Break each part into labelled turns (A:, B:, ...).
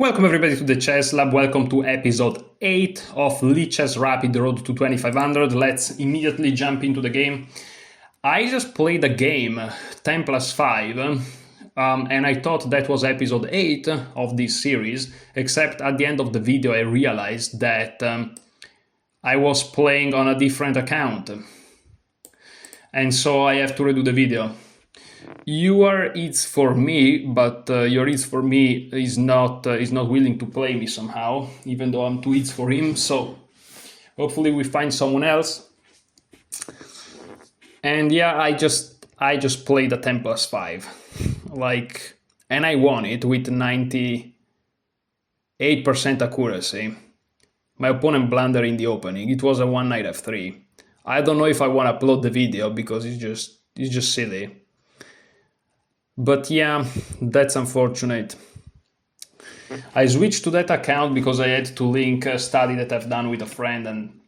A: Welcome everybody to the Chess Lab. Welcome to episode 8 of Lichess Rapid Road to 2500. Let's immediately jump into the game. I just played a game, 10 plus 5, and I thought that was episode 8 of this series, except at the end of the video I realized that I was playing on a different account. And so I have to redo the video. Your It's For Me, but your It's For Me is not willing to play me somehow, even though I'm 2 It's for him, so hopefully we find someone else. And yeah, I just played a 10 plus 5, and I won it with 98% accuracy. My opponent blundered in the opening. It was a one knight f3. I don't know if I want to upload the video because it's just silly. But yeah, that's unfortunate. I switched to that account because I had to link a study that I've done with a friend and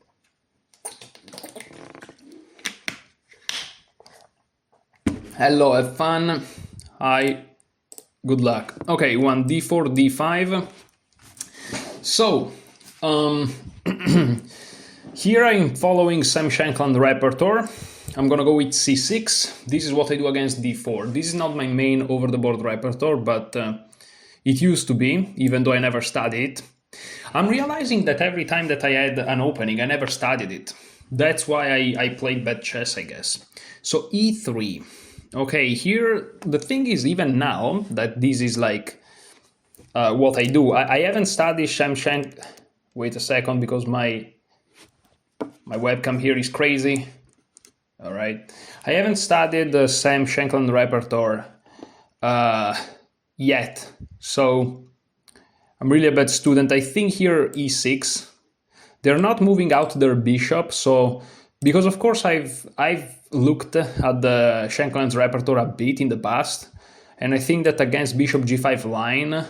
A: hello, have fun. Hi, good luck. Okay, one d4, d5. So, here I'm following Sam Shankland repertoire. I'm gonna go with c6. This is what I do against d4. This is not my main over-the-board repertoire, but it used to be, even though I never studied it. I'm realizing that every time that I had an opening, I never studied it. That's why I played bad chess, I guess. So e3. Okay, here, the thing is, even now, that this is like what I do, I haven't studied Sam Shankland. Wait a second, because my webcam here is crazy. All right, I haven't studied the Sam Shankland repertoire yet, so I'm really a bad student. I think here e6. They're not moving out their bishop, so because of course I've looked at the Shankland's repertoire a bit in the past, and I think that against bishop g5 line,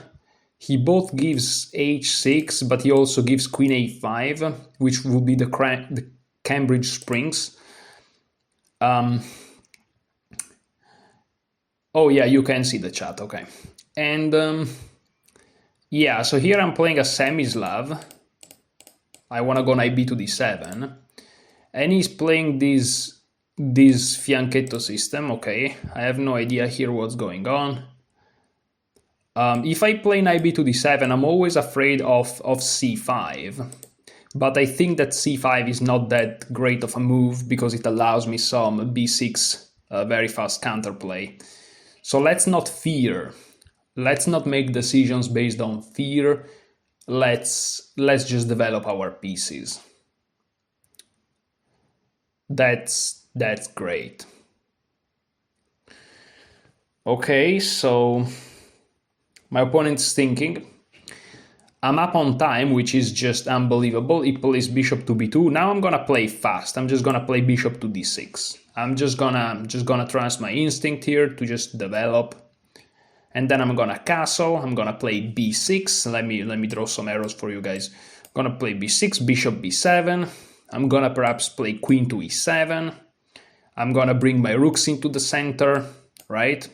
A: he both gives h6, but he also gives queen a5, which would be the Cambridge Springs. Oh yeah, you can see the chat, okay. And yeah, so here I'm playing a Semislav. I want to go knight b to d7. And he's playing this fianchetto system, okay. I have no idea here what's going on. If I play knight b to d7, I'm always afraid of c5. But I think that c5 is not that great of a move because it allows me some b6 very fast counterplay. So let's not fear. Let's not make decisions based on fear. Let's just develop our pieces. That's great. Okay, so my opponent's thinking. I'm up on time, which is just unbelievable. He plays bishop to b2. Now I'm gonna play fast. I'm just gonna play bishop to d6. I'm just gonna trust my instinct here to just develop. And then I'm gonna castle. I'm gonna play b6. Let me draw some arrows for you guys. I'm gonna play b6, bishop b7. I'm gonna perhaps play queen to e7. I'm gonna bring my rooks into the center, right?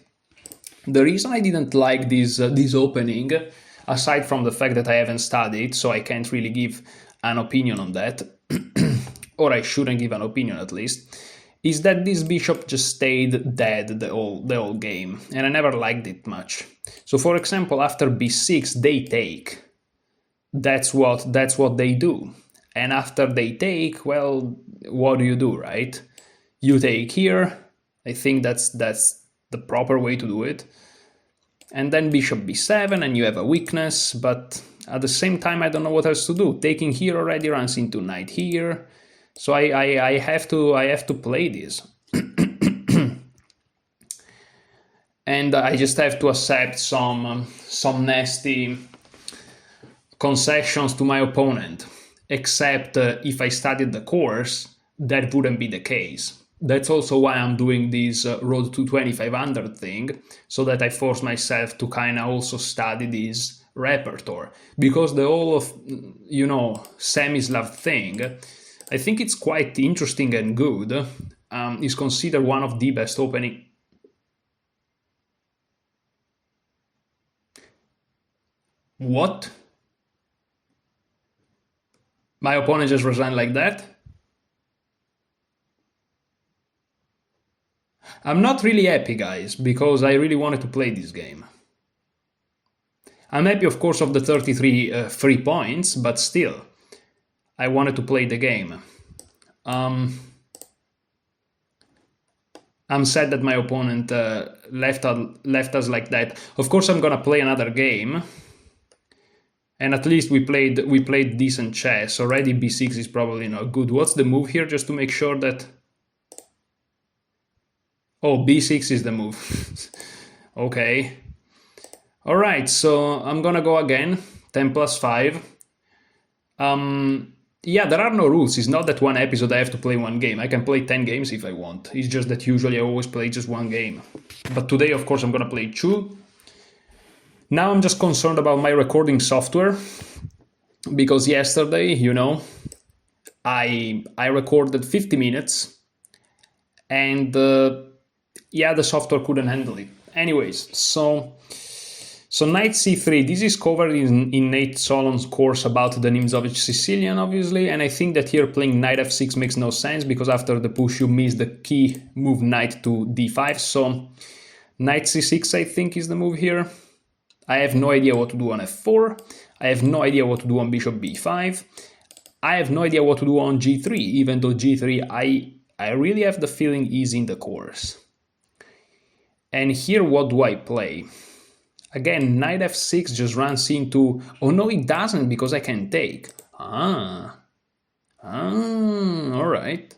A: The reason I didn't like this opening, aside from the fact that I haven't studied, so I can't really give an opinion on that, or I shouldn't give an opinion at least, is that this bishop just stayed dead the whole game, and I never liked it much. So for example, after b6, they take. That's what they do. And after they take, well, what do you do, right? You take here. I think that's the proper way to do it. And then bishop b7, and you have a weakness, but at the same time, I don't know what else to do. Taking here already runs into knight here, so I have to play this. And I just have to accept some nasty concessions to my opponent. Except if I studied the course, that wouldn't be the case. That's also why I'm doing this road to 2500 thing, so that I force myself to kind of also study this repertoire. Because the whole of, Semislav thing, I think it's quite interesting and good. It's considered one of the best opening. What? My opponent just resigned like that? I'm not really happy, guys, because I really wanted to play this game. I'm happy, of course, of the 33 free points, but still, I wanted to play the game. I'm sad that my opponent left us like that. Of course, I'm gonna play another game, and at least we played decent chess. Already b6 is probably not good. What's the move here, just to make sure that... Oh, b6 is the move. Okay. All right, so I'm gonna go again. 10 plus 5. Yeah, there are no rules. It's not that one episode I have to play one game. I can play 10 games if I want. It's just that usually I always play just one game. But today, of course, I'm gonna play 2. Now I'm just concerned about my recording software, because yesterday, you know, I recorded 50 minutes, and yeah, the software couldn't handle it. Anyways, so knight c3, this is covered in Nate Solon's course about the Nimzovich Sicilian, obviously, and I think that here playing knight f6 makes no sense, because after the push you miss the key move knight to d5, so knight c6 I think is the move here. I have no idea what to do on f4, I have no idea what to do on bishop b5, I have no idea what to do on g3, even though g3 I really have the feeling is in the course. And here what do I play? Again, knight f6 just runs into... Oh no, it doesn't, because I can take. All right.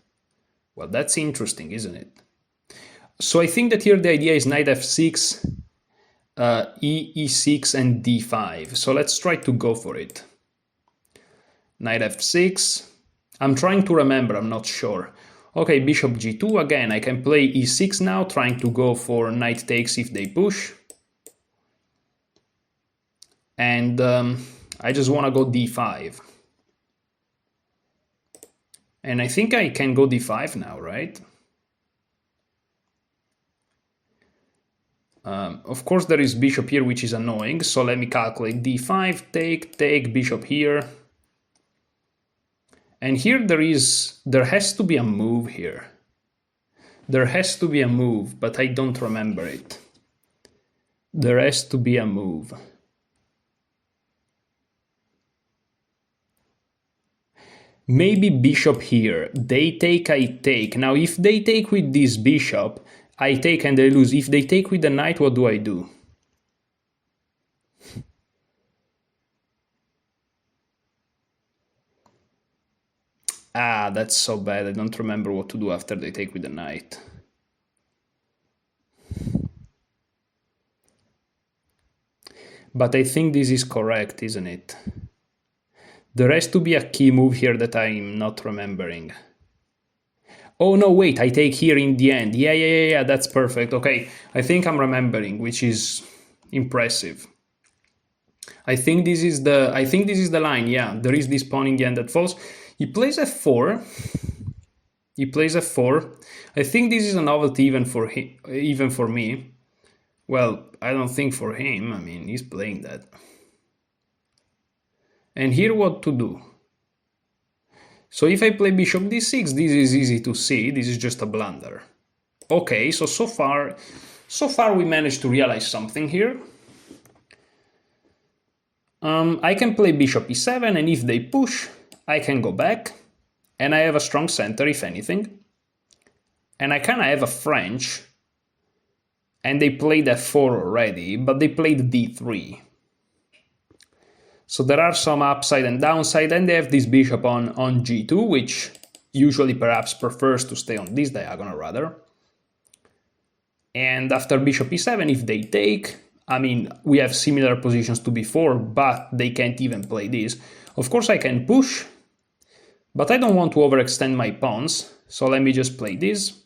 A: Well, that's interesting, isn't it? So I think that here the idea is knight f6, e6, and d5. So let's try to go for it. Knight f6. I'm trying to remember, I'm not sure. Okay, bishop g2. Again, I can play e6 now, trying to go for knight takes if they push. And I just want to go d5. And I think I can go d5 now, right? Of course, there is bishop here, which is annoying. So let me calculate d5, take, bishop here. And here there has to be a move here. There has to be a move, but I don't remember it. There has to be a move. Maybe bishop here. They take, I take. Now, if they take with this bishop, I take and they lose. If they take with the knight, what do I do? Ah, that's so bad. I don't remember what to do after they take with the knight. But I think this is correct, isn't it? There has to be a key move here that I'm not remembering. Oh no, wait, I take here in the end. Yeah, that's perfect. Okay, I think I'm remembering, which is impressive. I think this is the line. Yeah, there is this pawn in the end that falls. He plays f4. He plays f4. I think this is a novelty even for me. Well, I don't think for him. I mean, he's playing that. And here what to do? So if I play bishop d6, this is easy to see. This is just a blunder. Okay, so far we managed to realize something here. I can play bishop e7, and if they push, I can go back, and I have a strong center, if anything. And I kind of have a French, and they played f4 already, but they played d3. So there are some upside and downside, and they have this bishop on g2, which usually perhaps prefers to stay on this diagonal rather. And after bishop e7, if they take, I mean, we have similar positions to before, but they can't even play this. Of course I can push, but I don't want to overextend my pawns, so let me just play this.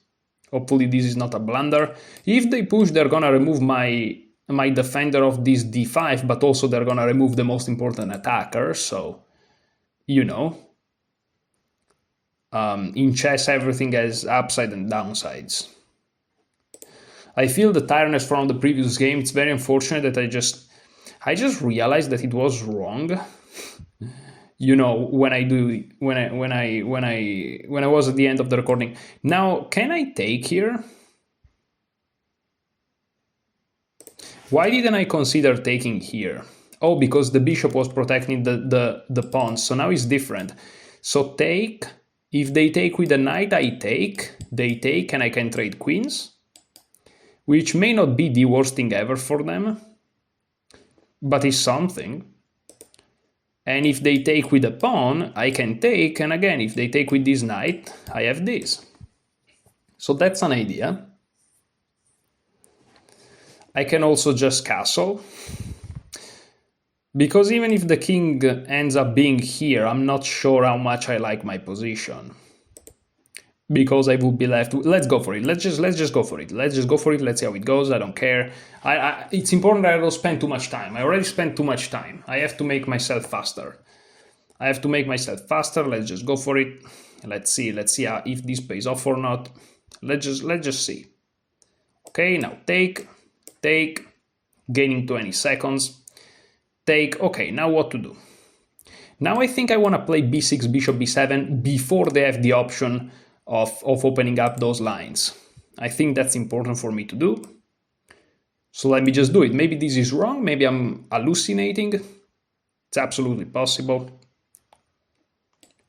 A: Hopefully this is not a blunder. If they push, they're gonna remove my defender of this d5, but also they're gonna remove the most important attacker, so, you know. In chess, everything has upside and downsides. I feel the tiredness from the previous game. It's very unfortunate that I just realized that it was wrong. You know, when I was at the end of the recording. Now, can I take here? Why didn't I consider taking here? Oh, because the bishop was protecting the pawns, so now it's different. So take, if they take with the knight, I take, they take, and I can trade queens, which may not be the worst thing ever for them, but is something. And if they take with a pawn, I can take, and again, if they take with this knight, I have this. So that's an idea. I can also just castle, because even if the king ends up being here, I'm not sure how much I like my position. Because I would be left. Let's go for it. Let's just go for it. Let's just go for it. Let's see how it goes. I don't care. It's important that I don't spend too much time. I already spent too much time. I have to make myself faster. Let's just go for it. Let's see if this pays off or not. Let's just see. Okay, now take, gaining 20 seconds. Take. Okay, now what to do? Now I think I want to play b6, bishop b7 before they have the option of opening up those lines. I think that's important for me to do. So let me just do it. Maybe this is wrong. Maybe I'm hallucinating. It's absolutely possible.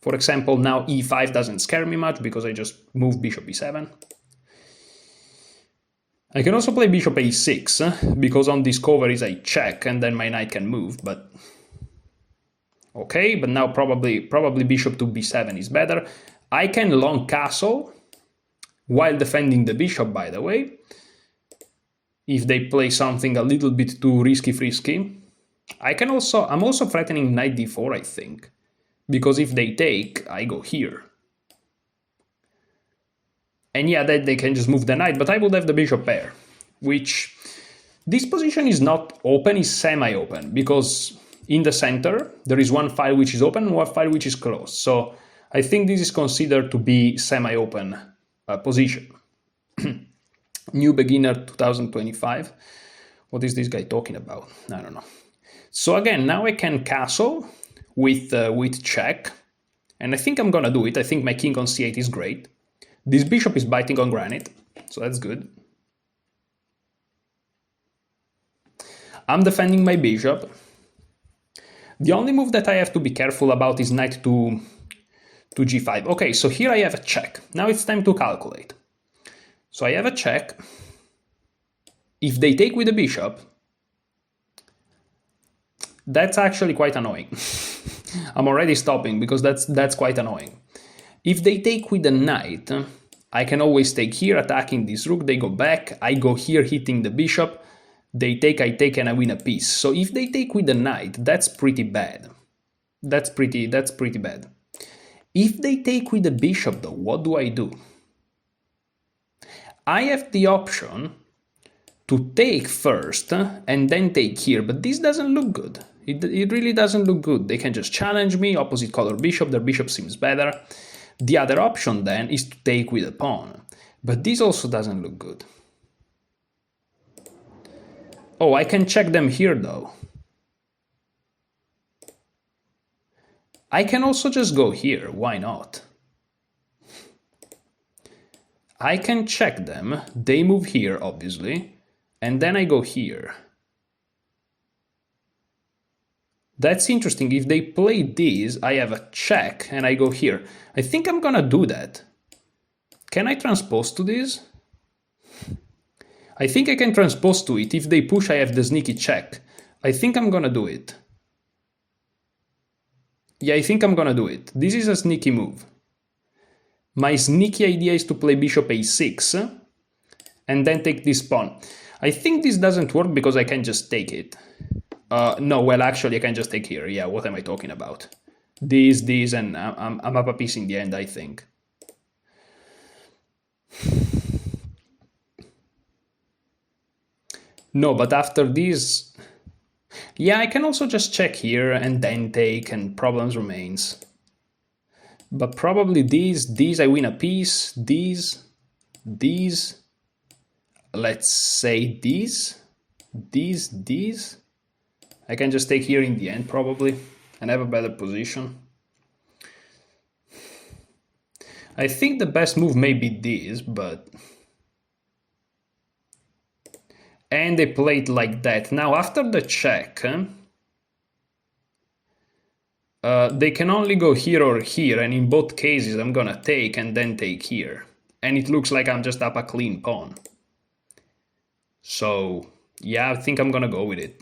A: For example, now e5 doesn't scare me much because I just moved bishop e7. I can also play bishop a6 because on discoveries I check and then my knight can move, but okay, but now probably bishop to b7 is better. I can long castle while defending the bishop, by the way, if they play something a little bit too risky. I'm also threatening knight d4, I think, because if they take, I go here. And yeah, that they can just move the knight, but I would have the bishop pair, which this position is not open, is semi-open, because in the center there is one file which is open and one file which is closed. So I think this is considered to be semi-open position. New beginner 2025. What is this guy talking about? I don't know. So again, now I can castle with check, and I think I'm gonna do it. I think my king on c8 is great. This bishop is biting on granite, so that's good. I'm defending my bishop. The only move that I have to be careful about is knight to g5. Okay, so here I have a check. Now it's time to calculate. So I have a check. If they take with the bishop, that's actually quite annoying. I'm already stopping because that's quite annoying. If they take with the knight, I can always take here, attacking this rook. They go back. I go here, hitting the bishop. They take, I take, and I win a piece. So if they take with the knight, that's pretty bad. That's pretty bad. If they take with the bishop, though, what do I do? I have the option to take first and then take here, but this doesn't look good. It really doesn't look good. They can just challenge me, opposite color bishop, their bishop seems better. The other option then is to take with a pawn, but this also doesn't look good. Oh, I can check them here though. I can also just go here, why not? I can check them, they move here obviously, and then I go here. That's interesting. If they play this, I have a check and I go here. I think I'm gonna do that. Can I transpose to this? I think I can transpose to it. If they push, I have the sneaky check. I think I'm gonna do it. Yeah, I think I'm gonna do it. This is a sneaky move. My sneaky idea is to play bishop a6 and then take this pawn. I think this doesn't work because I can just take it. No, well, actually, I can just take here. Yeah, what am I talking about? This, and I'm up a piece in the end, I think. No, but after this... Yeah, I can also just check here and then take, and problems remains. But probably these I win a piece. These... Let's say these... I can just take here in the end probably and have a better position. I think the best move may be this, but... And they play it like that. Now after the check, they can only go here or here, and in both cases I'm gonna take and then take here. And it looks like I'm just up a clean pawn. So, yeah, I think I'm gonna go with it.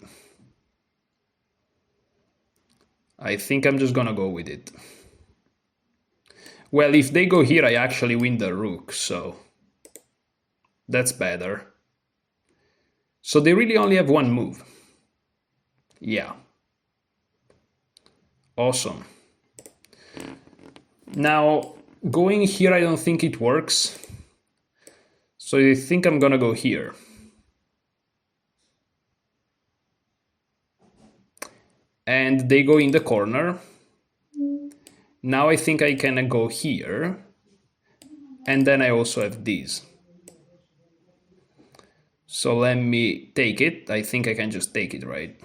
A: I think I'm just gonna go with it. Well, if they go here, I actually win the rook, so that's better. So they really only have one move. Yeah. Awesome. Now, going here, I don't think it works. So I think I'm gonna go here. And they go in the corner. Now I think I can go here. And then I also have these. So let me take it. I think I can just take it, right?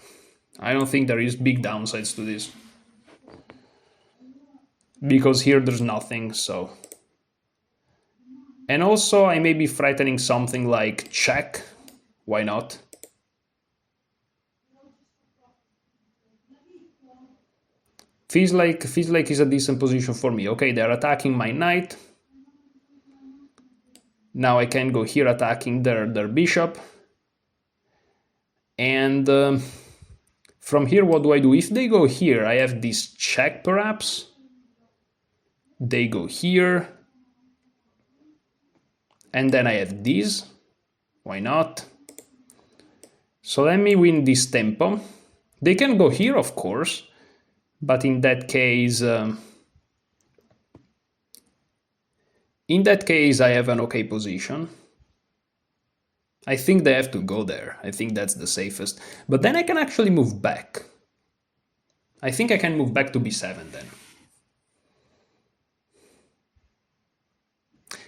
A: I don't think there is big downsides to this. Because here there's nothing, so... And also I may be threatening something like check. Why not? Feels like it's a decent position for me. Okay, they're attacking my knight. Now I can go here attacking their bishop. And from here, what do I do? If they go here, I have this check perhaps. They go here. And then I have these. Why not? So let me win this tempo. They can go here, of course. But in that case, I have an okay position. I think they have to go there. I think that's the safest. But then I can actually move back. I think I can move back to b7 then.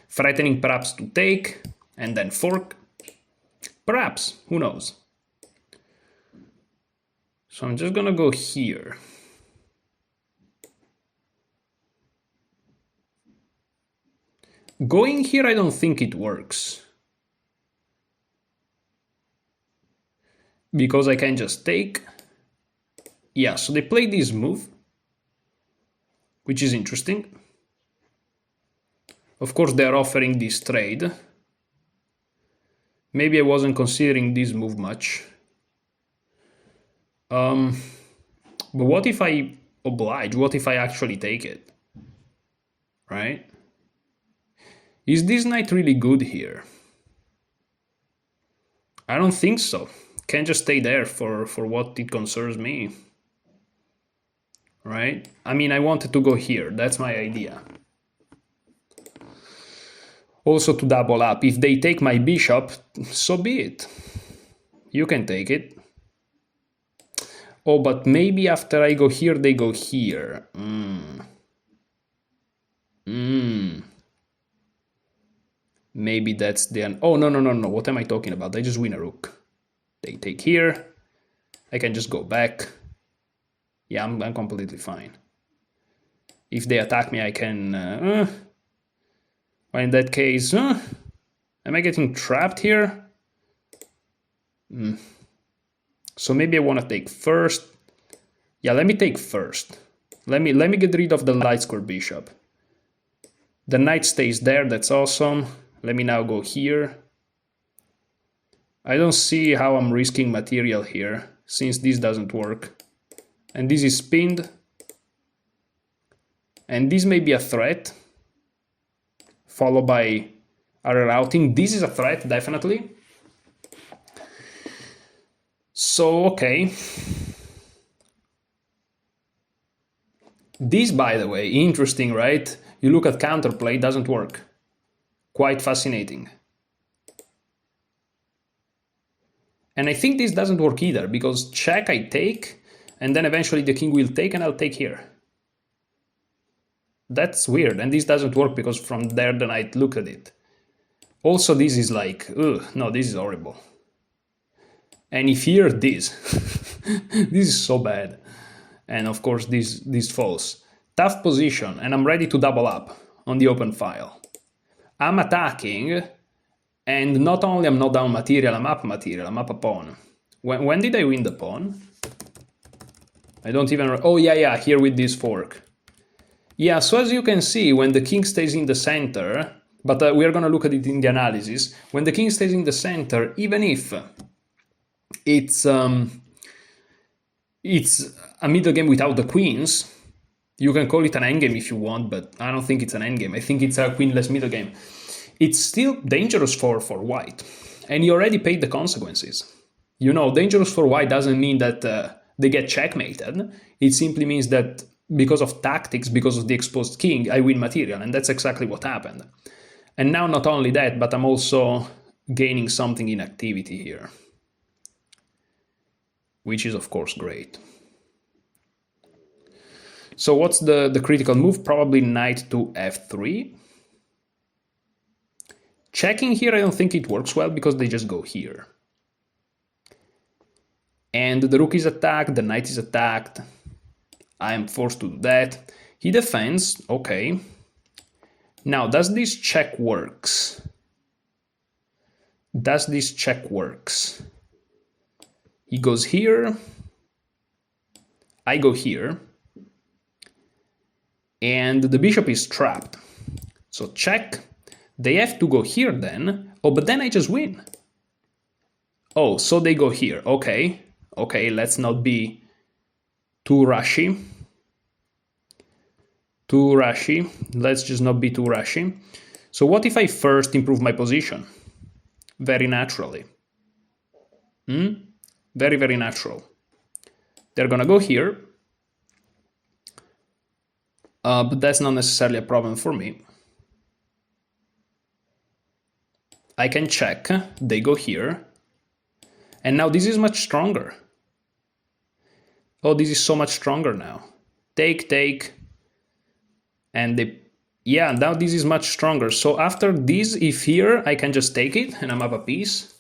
A: Threatening perhaps to take and then fork. Perhaps, who knows? So I'm just gonna go here. Going here, I don't think it works. Because I can just take. Yeah, so they play this move, which is interesting. Of course, they're offering this trade. Maybe I wasn't considering this move much. But what if I oblige? What if I actually take it? Right? Is this knight really good here? I don't think so. Can just stay there for what it concerns me. Right? I mean, I wanted to go here. That's my idea. Also to double up. If they take my bishop, so be it. You can take it. Oh, but maybe after I go here, they go here. Maybe that's the end. Oh, no. What am I talking about? I just win a rook. They take here. I can just go back. Yeah, I'm completely fine. If they attack me, I can... Well, in that case... am I getting trapped here? So maybe I want to take first. Yeah, let me take first. Let me get rid of the light square bishop. The knight stays there, that's awesome. Let me now go here. I don't see how I'm risking material here, since this doesn't work. And this is pinned. And this may be a threat, followed by a rerouting. This is a threat, definitely. So, okay. This, by the way, interesting, right? You look at counterplay, it doesn't work. Quite fascinating. And I think this doesn't work either, because check I take, and then eventually the king will take, and I'll take here. That's weird, and this doesn't work because from there the knight looked at it. Also, this is like, ugh, no, this is horrible. And if here, this. This is so bad. And of course, this falls. Tough position, and I'm ready to double up on the open file. I'm attacking, and not only I'm not down material, I'm up a pawn. When did I win the pawn? I don't even... Oh, yeah, here with this fork. Yeah, so as you can see, when the king stays in the center, but we are going to look at it in the analysis, when the king stays in the center, even if it's a middle game without the queens, you can call it an endgame if you want, but I don't think it's an endgame. I think it's a queenless middle game. It's still dangerous for white, and he already paid the consequences. You know, dangerous for white doesn't mean that they get checkmated. It simply means that because of tactics, because of the exposed king, I win material, and that's exactly what happened. And now not only that, but I'm also gaining something in activity here, which is of course great. So what's the critical move? Probably knight to f3. Checking here, I don't think it works well because they just go here. And the rook is attacked, the knight is attacked. I am forced to do that. He defends, okay. Now, does this check works? Does this check works? He goes here. I go here. And the bishop is trapped. So check. They have to go here then. Oh, but then I just win. Oh, so they go here. Okay. Okay, let's not be too rushy. Let's just not be too rushy. So what if I first improve my position? Very naturally. Very, very natural. They're gonna go here. But that's not necessarily a problem for me. I can check. They go here. And now this is much stronger. Oh, this is so much stronger now. Take. And yeah, now this is much stronger. So after this, if here, I can just take it and I'm up a piece.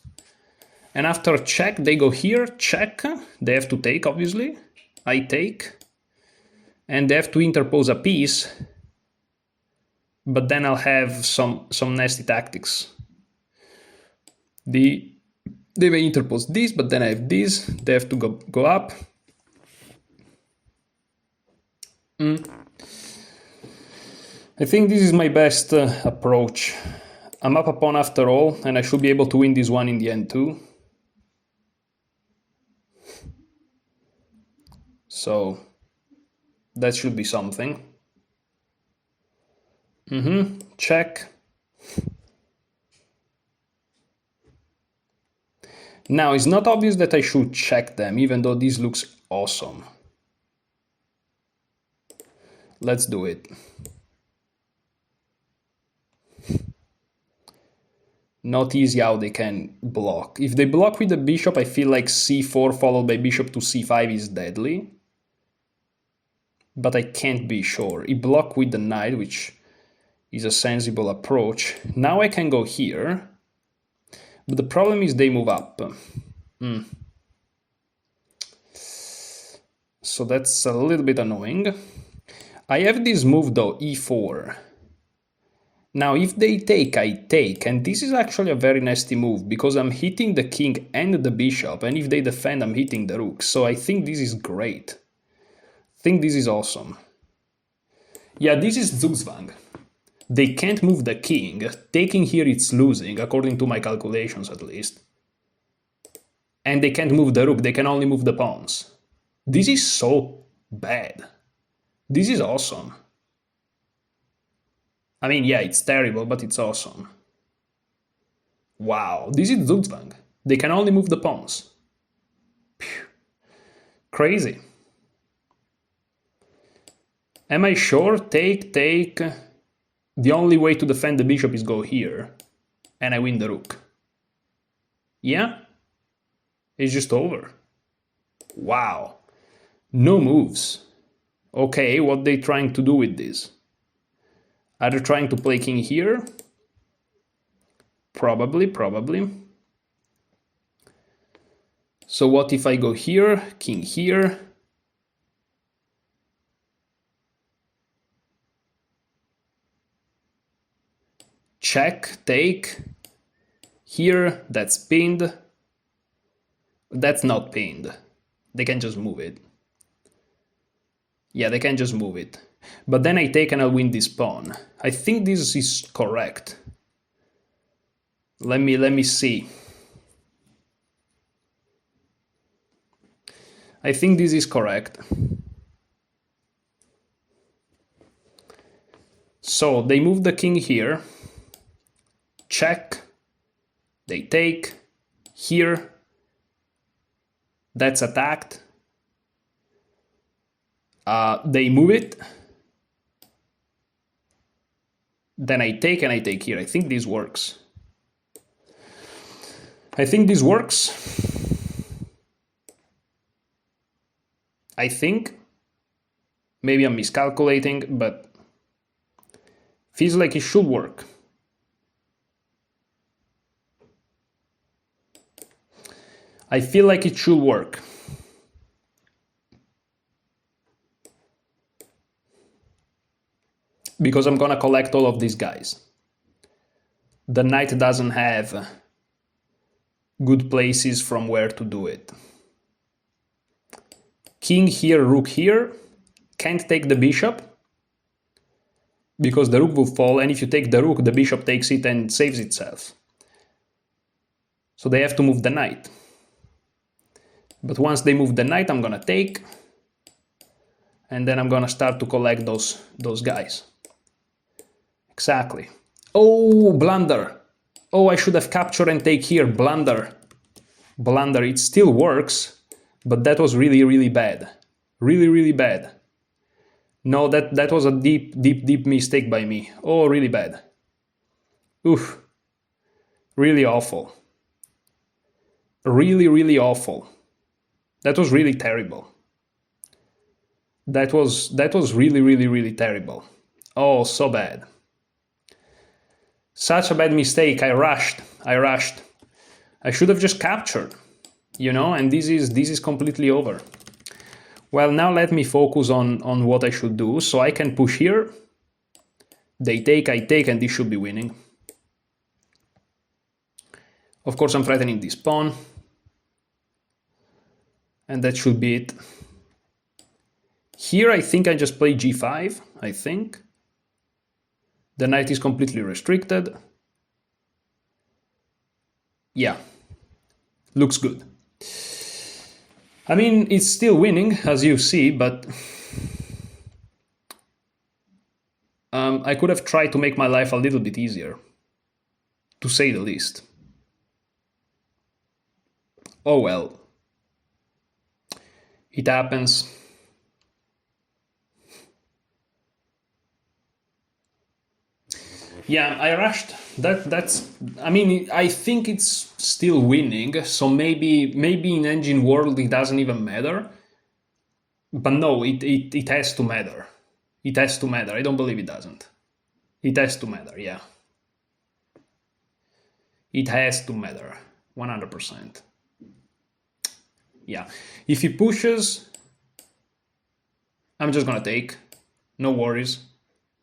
A: And after check, they go here, check. They have to take, obviously. I take. And they have to interpose a piece. But then I'll have some nasty tactics. They may interpose this, but then I have this. They have to go up. I think this is my best approach. I'm up a pawn after all, and I should be able to win this one in the end too. So that should be something. Check. Now, it's not obvious that I should check them, even though this looks awesome. Let's do it. Not easy how they can block. If they block with the bishop, I feel like c4 followed by bishop to c5 is deadly. But I can't be sure. He blocked with the knight, which is a sensible approach. Now I can go here. But the problem is they move up. So that's a little bit annoying. I have this move though, e4. Now if they take, I take, and this is actually a very nasty move because I'm hitting the king and the bishop, and if they defend, I'm hitting the rook. So I think this is great. I think this is awesome. Yeah, this is Zugzwang. They can't move the king. Taking here it's losing, according to my calculations at least. And they can't move the rook, they can only move the pawns. This is so bad. This is awesome. I mean, yeah, it's terrible, but it's awesome. Wow, this is Zugzwang. They can only move the pawns. Phew. Crazy. Am I sure? Take. The only way to defend the bishop is go here. And I win the rook. Yeah? It's just over. Wow. No moves. Okay, what they trying to do with this? Are they trying to play king here? Probably. So what if I go here, king here? Check, take. Here, that's pinned. That's not pinned. They can just move it. Yeah, they can just move it. But then I take and I'll win this pawn. I think this is correct. Let me see. I think this is correct. So they move the king here. Check. They take. Here. That's attacked. They move it. Then I take and I take here. I think this works. I think this works. I think. Maybe I'm miscalculating, but feels like it should work. I feel like it should work. Because I'm gonna collect all of these guys. The knight doesn't have good places from where to do it. King here, rook here. Can't take the bishop. Because the rook will fall, and if you take the rook, the bishop takes it and saves itself. So they have to move the knight. But once they move the knight, I'm gonna take. And then I'm gonna start to collect those guys. Exactly. Oh, blunder. Oh, I should have captured and take here. Blunder. Blunder. It still works, but that was really, really bad. Really, really bad. No, that was a deep mistake by me. Oh, really bad. Oof. Really awful. Really, really awful. That was really terrible. That was really, really, really terrible. Oh, so bad. Such a bad mistake. I rushed. I should have just captured, you know, and this is completely over. Well, now let me focus on what I should do. So I can push here. They take, I take, and this should be winning. Of course, I'm threatening this pawn. And that should be it. Here, I think I just play g5, I think. The knight is completely restricted. Yeah, looks good. I mean, it's still winning, as you see, but I could have tried to make my life a little bit easier, to say the least. Oh well. It happens. Yeah, I rushed. I mean, I think it's still winning, so maybe in Engine World it doesn't even matter. But no, it has to matter. It has to matter. I don't believe it doesn't. It has to matter, yeah. It has to matter, 100%. Yeah. If he pushes, I'm just gonna take. No worries.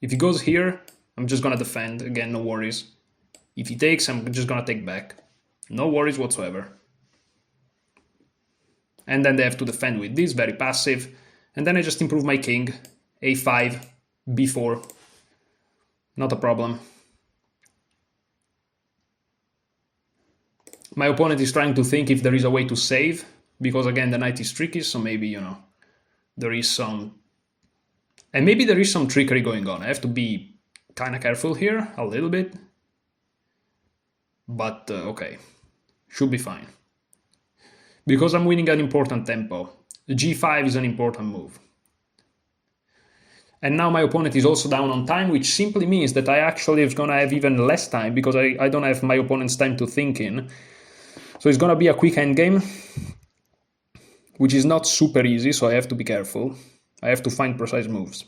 A: If he goes here, I'm just gonna defend. Again, no worries. If he takes, I'm just gonna take back. No worries whatsoever. And then they have to defend with this, very passive. And then I just improve my king. A5, B4. Not a problem. My opponent is trying to think if there is a way to save. Because again, the knight is tricky, so maybe, you know, there is some... And maybe there is some trickery going on. I have to be kind of careful here, a little bit. But, okay, should be fine. Because I'm winning an important tempo. G5 is an important move. And now my opponent is also down on time, which simply means that I actually is going to have even less time, because I don't have my opponent's time to think in. So it's going to be a quick endgame, which is not super easy, so I have to be careful. I have to find precise moves.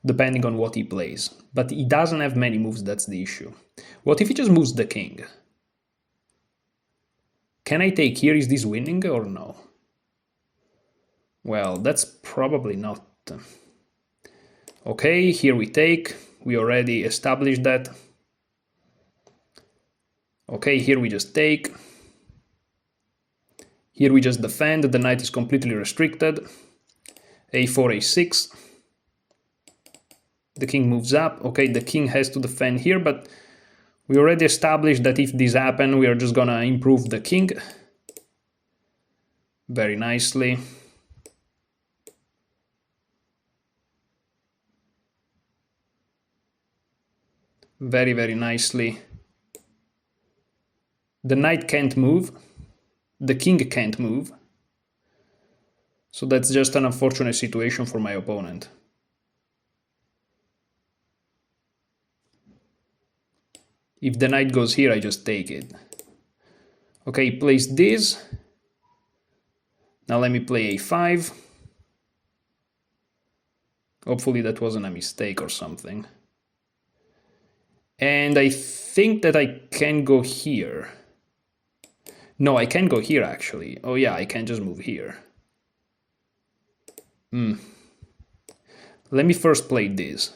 A: Depending on what he plays. But he doesn't have many moves, that's the issue. What if he just moves the king? Can I take here? Is this winning or no? Well, that's probably not. Okay, here we take. We already established that. Okay, here we just take. Here we just defend. The knight is completely restricted. A4, A6. The king moves up. Okay, the king has to defend here, but we already established that if this happens, we are just gonna improve the king very nicely. Very, very nicely. The knight can't move. The king can't move. So that's just an unfortunate situation for my opponent. If the knight goes here, I just take it. Okay, place this. Now let me play a5. Hopefully that wasn't a mistake or something. And I think that I can go here. No, I can go here actually. Oh yeah, I can just move here. Let me first play this.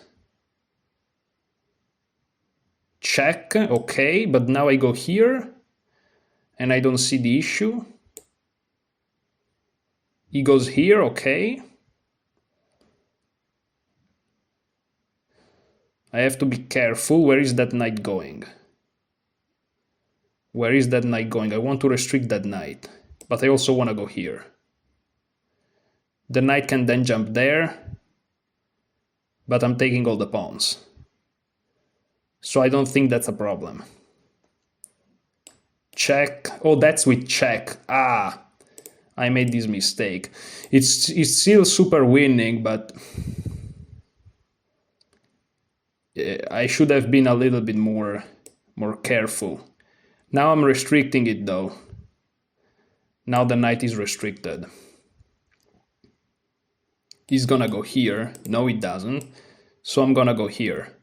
A: Check, okay, but now I go here and I don't see the issue. He goes here, okay. I have to be careful. Where is that knight going? Where is that knight going? I want to restrict that knight, but I also want to go here. The knight can then jump there, but I'm taking all the pawns. So I don't think that's a problem. Check. Oh, that's with check. Ah, I made this mistake. It's still super winning, but I should have been a little bit more careful. Now I'm restricting it though. Now the knight is restricted. He's gonna go here. No, it doesn't. So I'm gonna go here.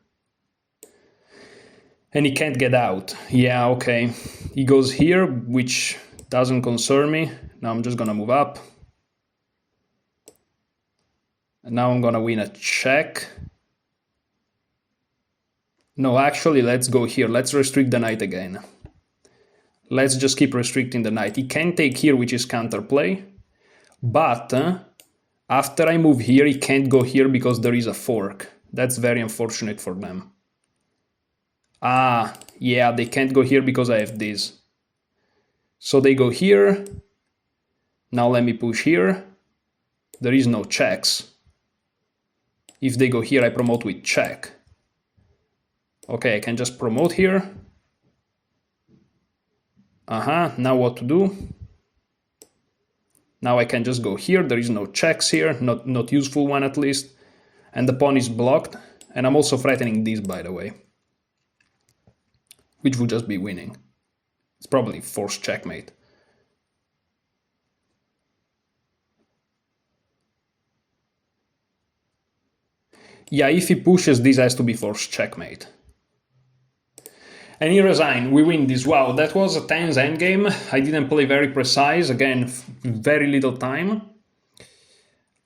A: And he can't get out. Yeah, okay. He goes here, which doesn't concern me. Now I'm just gonna move up. And now I'm gonna win a check. No, actually, let's go here. Let's restrict the knight again. Let's just keep restricting the knight. He can take here, which is counterplay. But after I move here, he can't go here because there is a fork. That's very unfortunate for them. Ah, yeah, they can't go here because I have this. So they go here. Now let me push here. There is no checks. If they go here, I promote with check. Okay, I can just promote here. Now what to do? Now I can just go here. There is no checks here, not useful one at least. And the pawn is blocked. And I'm also threatening this, by the way. Which would just be winning. It's probably forced checkmate. Yeah, if he pushes, this has to be forced checkmate. And he resigned. We win this. Wow, that was a tense endgame. I didn't play very precise. Again, very little time.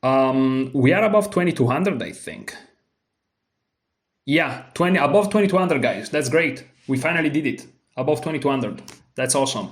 A: We are above 2200, I think. Yeah, above 2200, guys. That's great. We finally did it. Above 2200. That's awesome.